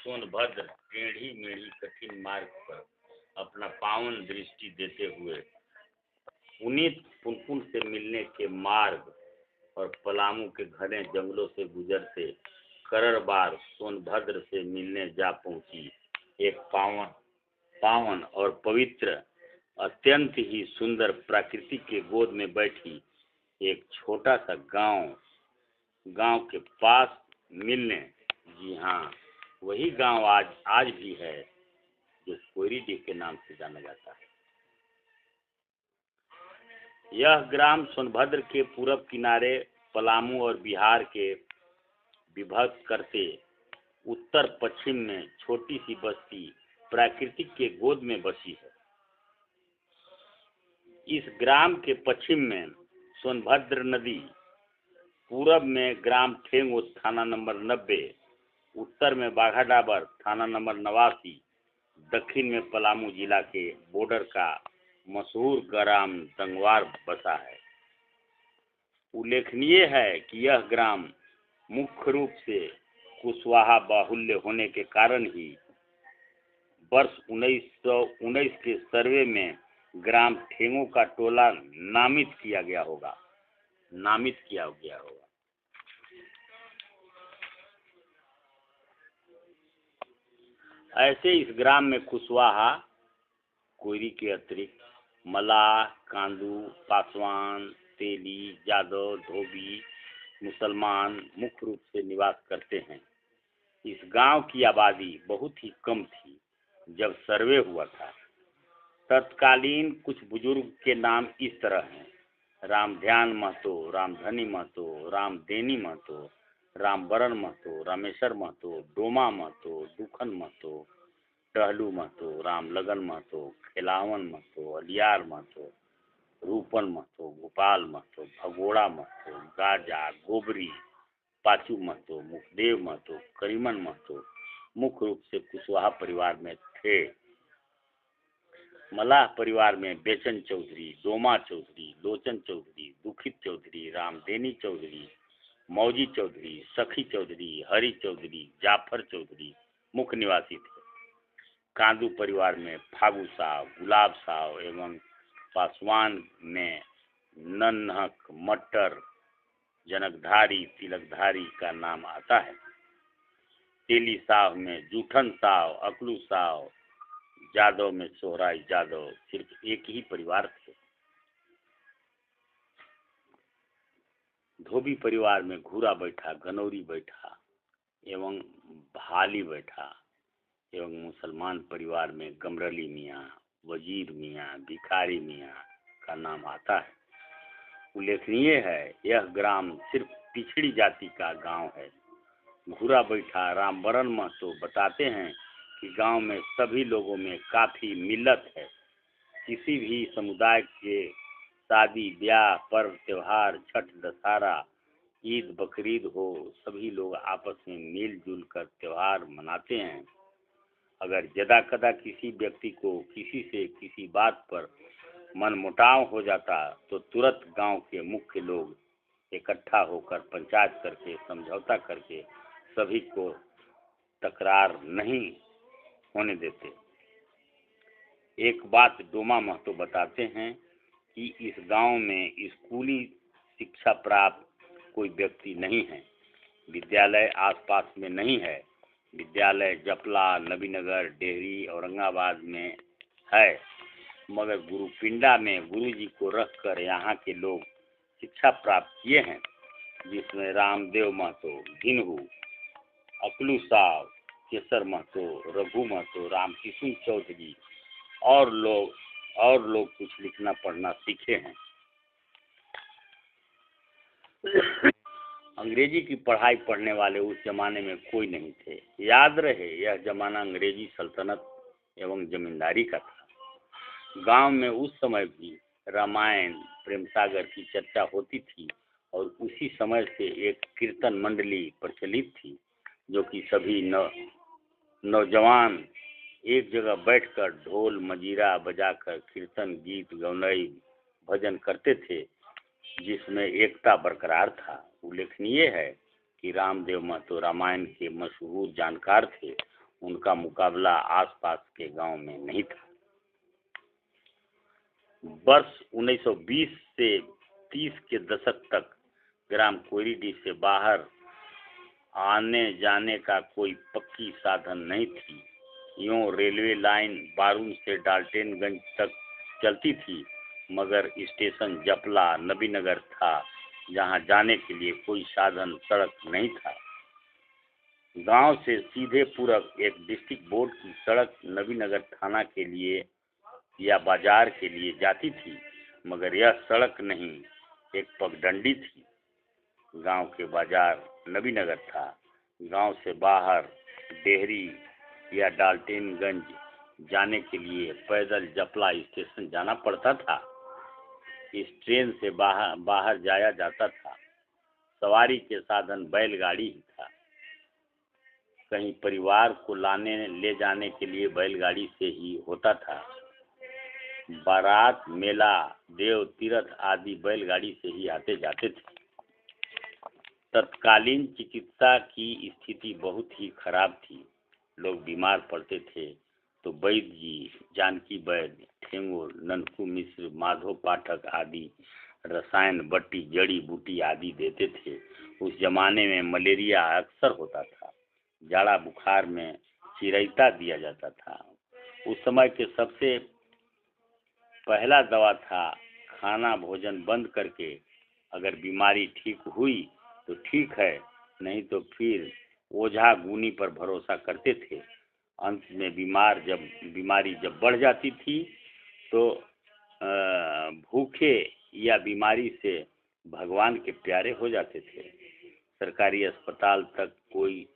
सोनभद्र टेढ़ी मेढ़ी कठिन मार्ग पर अपना पावन दृष्टि देते हुए पुनीत पुनपुन से मिलने के मार्ग और पलामू के घने जंगलों से गुजरते कररबार सोनभद्र से मिलने जा पहुंची एक पावन और पवित्र अत्यंत ही सुंदर प्रकृति के गोद में बैठी एक छोटा सा गांव के पास मिलने। जी हाँ, वही गांव आज भी है जो कोयरीडीह के नाम से जाना जाता है। यह ग्राम सोनभद्र के पूरब किनारे पलामू और बिहार के विभक्त करते उत्तर पश्चिम में छोटी सी बस्ती प्राकृतिक के गोद में बसी है। इस ग्राम के पश्चिम में सोनभद्र नदी, पूरब में ग्राम ठेंगो थाना नंबर 90, उत्तर में बाघाडाबर थाना नंबर 89, दक्षिण में पलामू जिला के बॉर्डर का मशहूर ग्राम दंगवार बसा है। उल्लेखनीय है कि यह ग्राम मुख्य रूप से कुशवाहा बाहुल्य होने के कारण ही वर्ष 1919 के सर्वे में ग्राम ठेंगो का टोला नामित किया गया होगा। ऐसे इस ग्राम में कुशवाहा, कोयरी के अतिरिक्त मलाह, कांदू, पासवान, तेली, जादव, धोबी, मुसलमान मुख्य रूप से निवास करते हैं। इस गांव की आबादी बहुत ही कम थी जब सर्वे हुआ था। तत्कालीन कुछ बुजुर्ग के नाम इस तरह हैं: रामध्यान महतो, रामधनी महतो, रामदेनी महतो, रामबरन महतो, रामेश्वर महतो, डोमा महतो, दुखन महतो, टहलू महतो, रामलगन महतो, खेलावन महतो, अलियार महतो, रूपन महतो, गोपाल महतो, भगोड़ा महतो, गाजा, गोबरी, पाचू महतो, मुखदेव महतो, करीमन महतो मुख्य रूप से कुशवाहा परिवार में थे। मलाह परिवार में बेचन चौधरी, डोमा चौधरी, लोचन चौधरी, दुखित चौधरी, रामदेनी चौधरी, मौजी चौधरी, सखी चौधरी, हरि चौधरी, जाफर चौधरी मुख्य निवासी थे। कांदू परिवार में फागू साव, गुलाब साव एवं पासवान में नन्हक, मट्टर, जनकधारी, तिलकधारी का नाम आता है। तेली साव में जूठन साव, अकलू साव, जादव में सोहराई जादव सिर्फ एक ही परिवार थे। धोबी परिवार में घूरा बैठा, गनौरी बैठा एवं भाली बैठा एवं मुसलमान परिवार में गमरली मियाँ, वजीर मियाँ, भिखारी मियाँ का नाम आता है। उल्लेखनीय है यह ग्राम सिर्फ पिछड़ी जाति का गांव है। घूरा बैठा रामबरन महतो बताते हैं कि गांव में सभी लोगों में काफी मिल्लत है। किसी भी समुदाय के शादी, ब्याह, पर्व, त्योहार, छठ, दशहरा, ईद, बकरीद हो, सभी लोग आपस में मिलजुल कर त्योहार मनाते हैं। अगर जदा कदा किसी व्यक्ति को किसी से किसी बात पर मनमुटाव हो जाता तो तुरंत गांव के मुख्य लोग इकट्ठा होकर पंचायत करके समझौता करके सभी को तकरार नहीं होने देते। एक बात डोमा महतो बताते हैं कि इस गांव में स्कूली शिक्षा प्राप्त कोई व्यक्ति नहीं है। विद्यालय आसपास में नहीं है। विद्यालय जपला, नबीनगर, डेहरी, औरंगाबाद में है, मगर गुरुपिंडा में गुरुजी को रखकर यहाँ के लोग शिक्षा प्राप्त किए हैं, जिसमें रामदेव महतो, घिनहू, अकलू साव, केसर महतो, रघु महतो, रामकिशन चौधरी और लोग कुछ लिखना पढ़ना सीखे हैं। अंग्रेजी की पढ़ाई पढ़ने वाले उस जमाने में कोई नहीं थे। याद रहे यह जमाना अंग्रेजी सल्तनत एवं जमींदारी का था। गांव में उस समय भी रामायण, प्रेम सागर की चर्चा होती थी और उसी समय से एक कीर्तन मंडली प्रचलित थी, जो कि सभी नौजवान एक जगह बैठकर ढोल मजीरा बजाकर कीर्तन, गीत, गौनई, भजन करते थे, जिसमें एकता बरकरार था। उल्लेखनीय है कि रामदेव महतो रामायण के मशहूर जानकार थे। उनका मुकाबला आसपास के गांव में नहीं था। वर्ष 1920 से 30 के दशक तक ग्राम कोयलीडीह से बाहर आने जाने का कोई पक्की साधन नहीं थी। यूं रेलवे लाइन बारून से डाल्टनगंज तक चलती थी, मगर स्टेशन जपला नबीनगर था, जहां जाने के लिए कोई साधन सड़क नहीं था। गांव से सीधे पूरब एक डिस्ट्रिक्ट बोर्ड की सड़क नबीनगर थाना के लिए या बाजार के लिए जाती थी, मगर यह सड़क नहीं, एक पगडंडी थी। गांव के बाजार नबीनगर था। गांव से बाहर डेहरी या डाल्टनगंज जाने के लिए पैदल जपला स्टेशन जाना पड़ता था। इस ट्रेन से बाहर जाया जाता था। सवारी के साधन बैलगाड़ी ही था। कहीं परिवार को लाने ले जाने के लिए बैलगाड़ी से ही होता था। बारात, मेला, देव तीर्थ आदि बैलगाड़ी से ही आते जाते थे। तत्कालीन चिकित्सा की स्थिति बहुत ही खराब थी। लोग बीमार पड़ते थे तो वैद्य जी, जानकी वैद्य, ठेंगुर, ननकू मिश्र, माधव पाठक आदि रसायन, बट्टी, जड़ी बूटी आदि देते थे। उस जमाने में मलेरिया अक्सर होता था। जाड़ा बुखार में चिरैता दिया जाता था। उस समय के सबसे पहला दवा था खाना भोजन बंद करके अगर बीमारी ठीक हुई तो ठीक है, नहीं तो फिर ओझा गुनी पर भरोसा करते थे। अंत में बीमारी जब बढ़ जाती थी तो भूखे या बीमारी से भगवान के प्यारे हो जाते थे। सरकारी अस्पताल तक कोई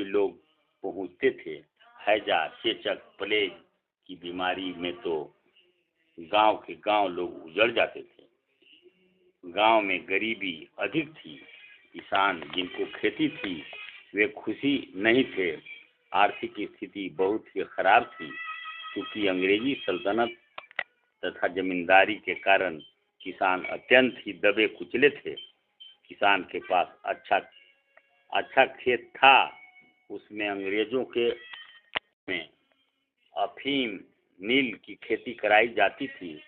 लोग पहुंचते थे। हैजा, चेचक, प्लेग की बीमारी में तो गांव के गांव लोग उजड़ जाते थे। गांव में गरीबी अधिक थी। किसान जिनको खेती थी वे खुशी नहीं थे। आर्थिक स्थिति बहुत ही खराब थी, क्योंकि अंग्रेजी सल्तनत तथा जमींदारी के कारण किसान अत्यंत ही दबे कुचले थे। किसान के पास अच्छा खेत था, उसमें अंग्रेजों के में अफीम, नील की खेती कराई जाती थी,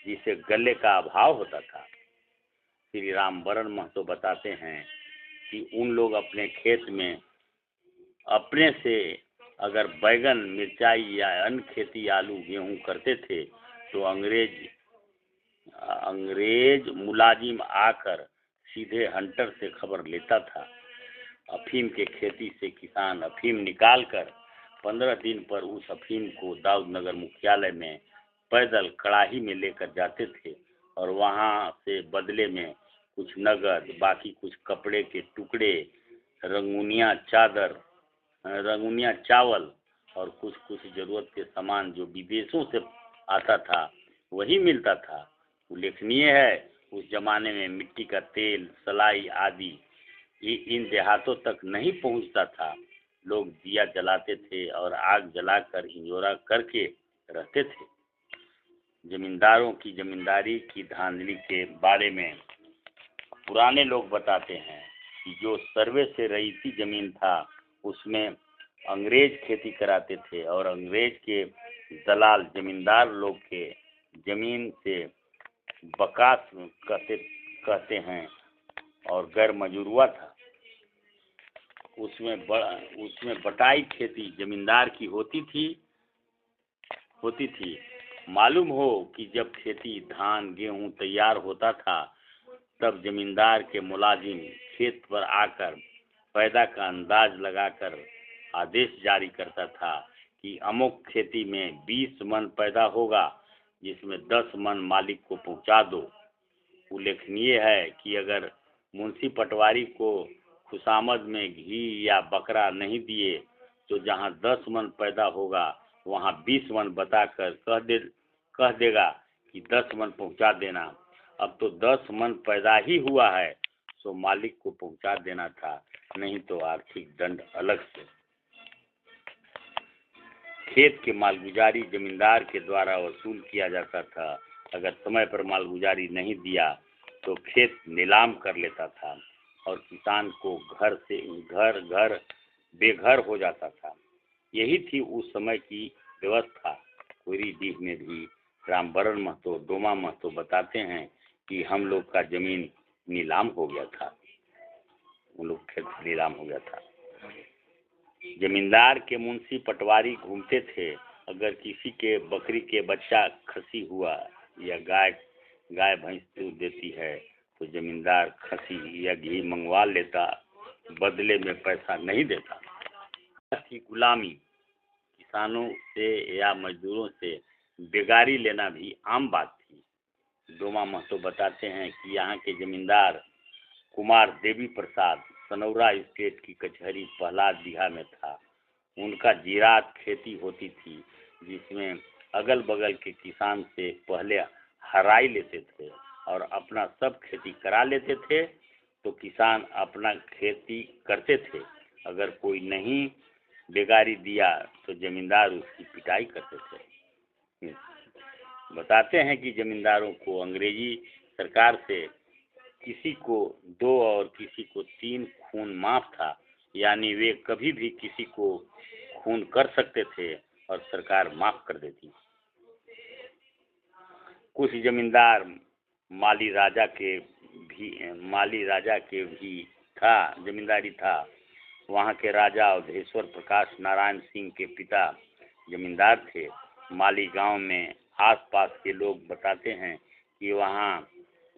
जिसे गले का अभाव होता था। श्री रामबरन महतो बताते हैं कि उन लोग अपने खेत में अपने से अगर बैगन, मिर्चाई या अन्य खेती, आलू, गेहूं करते थे तो अंग्रेज मुलाजिम आकर सीधे हंटर से खबर लेता था। अफीम के खेती से किसान अफीम निकालकर 15 दिन पर उस अफीम को दाऊदनगर मुख्यालय में पैदल कड़ाही में लेकर जाते थे और वहां से बदले में कुछ नगद, बाकी कुछ कपड़े के टुकड़े, रंगुनिया चावल और कुछ जरूरत के सामान जो विदेशों से आता था वही मिलता था। उल्लेखनीय है, उस जमाने में मिट्टी का तेल, सलाई आदि इन देहातों तक नहीं पहुंचता था। लोग दिया जलाते थे और आग जलाकर इंजोरा करके रहते थे। जमींदारों की जमींदारी की धांधली के बारे में पुराने लोग बताते हैं कि जो सर्वे से रईसी जमीन था उसमें अंग्रेज खेती कराते थे और अंग्रेज के दलाल जमींदार लोग के जमीन से बकास कहते हैं और गैर मजूरुआ था। उसमें बटाई खेती जमींदार की होती थी। मालूम हो कि जब खेती, धान, गेहूं तैयार होता था तब जमींदार के मुलाजिम खेत पर आकर पैदा का अंदाज लगाकर आदेश जारी करता था कि अमुक खेती में 20 मन पैदा होगा, जिसमें 10 मन मालिक को पहुंचा दो। उल्लेखनीय है कि अगर मुंशी पटवारी को खुशामद में घी या बकरा नहीं दिए तो जहां 10 मन पैदा होगा वहां 20 मन बताकर कह देगा कि 10 मन पहुंचा देना। अब तो 10 मन पैदा ही हुआ है, तो मालिक को पहुंचा देना था, नहीं तो आर्थिक दंड अलग से। खेत के मालगुजारी जमींदार के द्वारा वसूल किया जाता था। अगर समय पर मालगुजारी नहीं दिया तो खेत नीलाम कर लेता था और किसान को घर बेघर हो जाता था। यही थी उस समय की व्यवस्था। कोयरीडीह में भी रामबरन महतो, डोमा महतो बताते हैं कि हम लोग का जमीन नीलाम हो गया था, उन लोग खेत नीलाम हो गया था। जमींदार के मुंशी पटवारी घूमते थे। अगर किसी के बकरी के बच्चा खसी हुआ या गाय भैंस दूध देती है तो जमींदार खसी या घी मंगवा लेता, बदले में पैसा नहीं देता। थी गुलामी। किसानों से या मजदूरों से बेगारी लेना भी आम बात थी। डोमा महतो बताते हैं कि यहाँ के जमींदार कुमार देवी प्रसाद सनौरा स्टेट की कचहरी पहलाद बिहार में था। उनका जीरात खेती होती थी, जिसमें अगल बगल के किसान से पहले हराई लेते थे और अपना सब खेती करा लेते थे, तो किसान अपना खेती करते थे। अगर कोई नहीं बेगारी दिया तो जमींदार उसकी पिटाई करते थे। बताते हैं कि जमींदारों को अंग्रेजी सरकार से किसी को 2 और किसी को 3 खून माफ था, यानी वे कभी भी किसी को खून कर सकते थे और सरकार माफ कर देती। कुछ जमींदार माली राजा के भी था, जमींदारी था। वहाँ के राजा अवधेश्वर प्रकाश नारायण सिंह के पिता जमींदार थे। माली गांव में आसपास के लोग बताते हैं कि वहाँ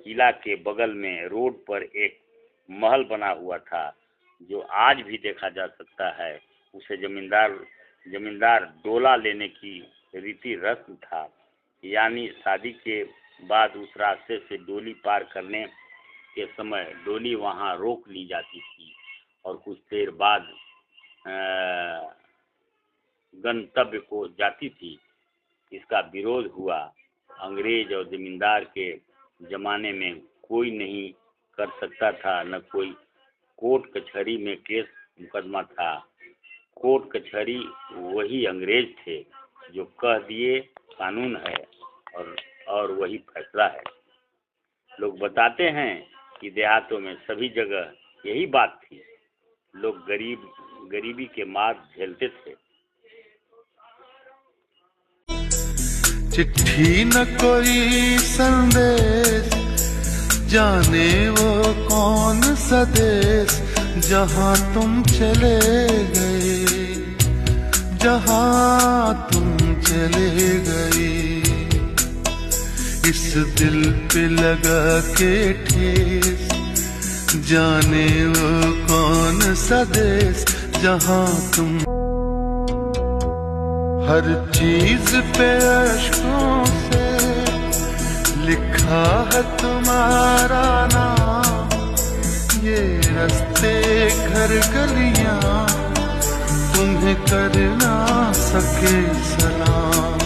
किला के बगल में रोड पर एक महल बना हुआ था, जो आज भी देखा जा सकता है। उसे जमींदार डोला लेने की रीति रस्म था, यानी शादी के बाद उस रास्ते से डोली पार करने के समय डोली वहां रोक ली जाती थी और कुछ देर बाद गंतव्य को जाती थी। इसका विरोध हुआ। अंग्रेज और जमींदार के जमाने में कोई नहीं कर सकता था, न कोई कोर्ट कचहरी में केस मुकदमा था। कोर्ट कचहरी वही अंग्रेज थे जो कह दिए कानून है और वही फैसला है। लोग बताते हैं कि देहातों में सभी जगह यही बात थी। लोग गरीबी के मार झेलते थे। चिट्ठी न कोई संदेश, जाने वो कौन सा देश, जहाँ तुम चले गए, जहाँ तुम चले गए। इस दिल पे लगा के ठेस, जाने वो कौन सा देश, जहाँ तुम। हर चीज पे अश्कों से लिखा है तुम्हारा नाम, ये रास्ते घर गलियां तुम्हें कर ना सके सलाम।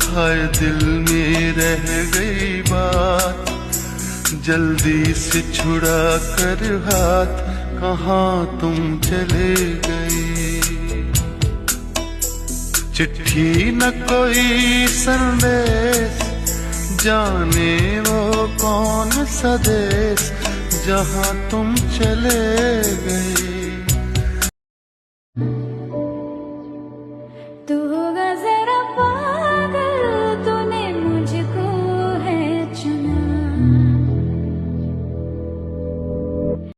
हाय दिल में रह गई बात, जल्दी से छुड़ा कर हाथ, कहाँ तुम चले गए। चिट्ठी न कोई संदेश, जाने वो कौन सा देश, जहाँ तुम चले गए।